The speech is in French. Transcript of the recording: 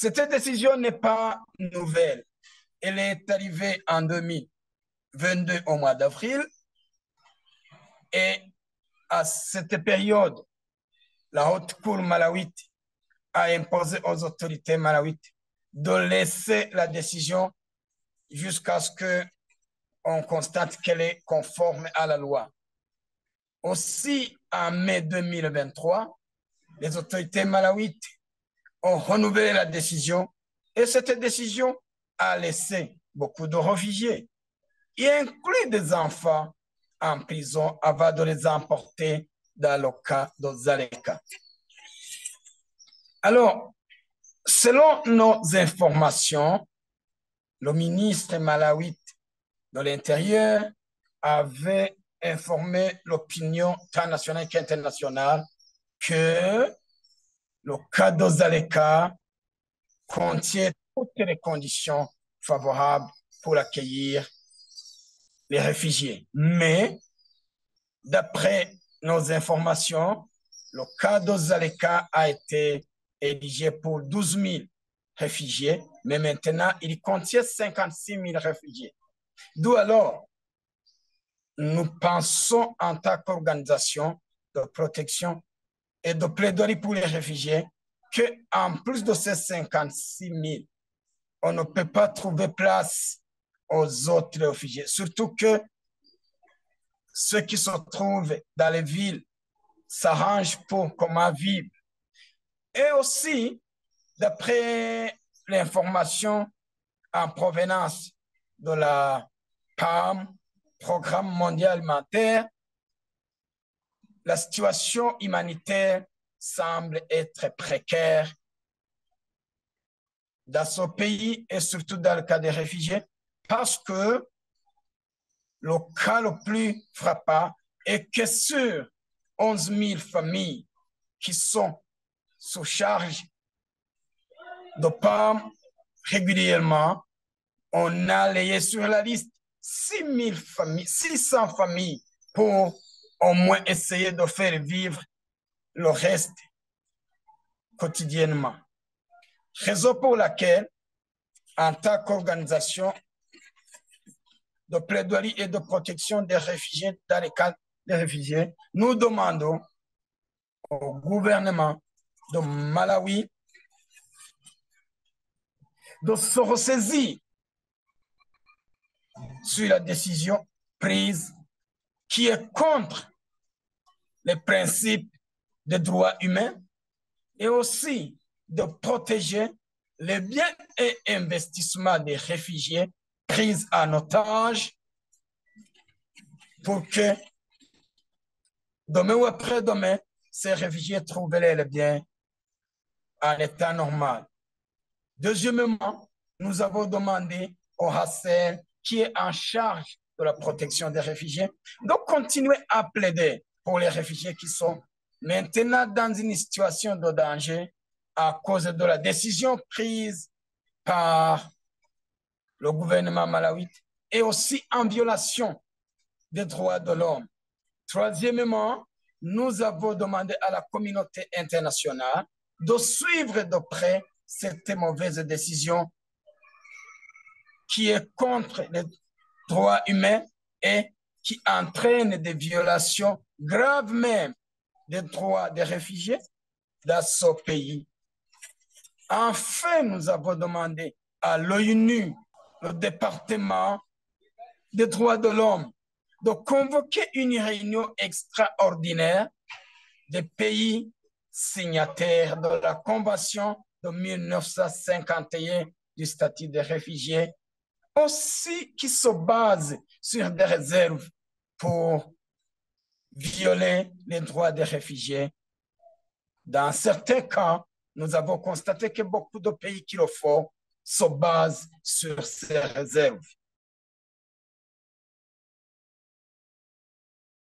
Cette décision n'est pas nouvelle. Elle est arrivée en 2022 au mois d'avril et à cette période, la haute cour malawite a imposé aux autorités malawites de laisser la décision jusqu'à ce qu'on constate qu'elle est conforme à la loi. Aussi, en mai 2023, les autorités malawites ont renouvelé la décision et cette décision a laissé beaucoup de réfugiés, y inclut des enfants en prison avant de les emporter dans le cas de Zaleka. Alors, selon nos informations, le ministre malawite de l'Intérieur avait informé l'opinion tant nationale qu'internationale que le cas de Zaleka contient toutes les conditions favorables pour accueillir les réfugiés. Mais, d'après nos informations, le cas de Zaleka a été éligé pour 12 000 réfugiés, mais maintenant, il contient 56 000 réfugiés. D'où alors, nous pensons en tant qu'organisation de protection et de plaidoirie pour les réfugiés qu'en plus de ces 56 000, on ne peut pas trouver place aux autres réfugiés. Surtout que ceux qui se trouvent dans les villes s'arrangent pour comment vivre. Et aussi, d'après l'information en provenance de la PAM, Programme mondial alimentaire, la situation humanitaire semble être précaire dans ce pays et surtout dans le cas des réfugiés parce que le cas le plus frappant est que sur 11 000 familles qui sont sous charge de PAM régulièrement, on a layé sur la liste 600 familles pour au moins essayer de faire vivre le reste quotidiennement. Raison pour laquelle, en tant qu'organisation de plaidoirie et de protection des réfugiés dans les cas des réfugiés, nous demandons au gouvernement de Malawi de se ressaisir sur la décision prise qui est contre les principes des droits humains et aussi de protéger les biens et investissements des réfugiés pris en otage pour que demain ou après-demain, ces réfugiés trouvent les biens en état normal. Deuxièmement, nous avons demandé au HCR qui est en charge de la protection des réfugiés de continuer à plaider pour les réfugiés qui sont maintenant dans une situation de danger à cause de la décision prise par le gouvernement malawite et aussi en violation des droits de l'homme. Troisièmement, nous avons demandé à la communauté internationale de suivre de près cette mauvaise décision qui est contre les droits humains et qui entraîne des violations graves même des droits des réfugiés dans ce pays. Enfin, nous avons demandé à l'ONU, le département des droits de l'homme, de convoquer une réunion extraordinaire des pays signataires de la Convention de 1951 du statut des réfugiés, aussi qui se base sur des réserves pour violer les droits des réfugiés. Dans certains cas, nous avons constaté que beaucoup de pays qui le font se basent sur ces réserves.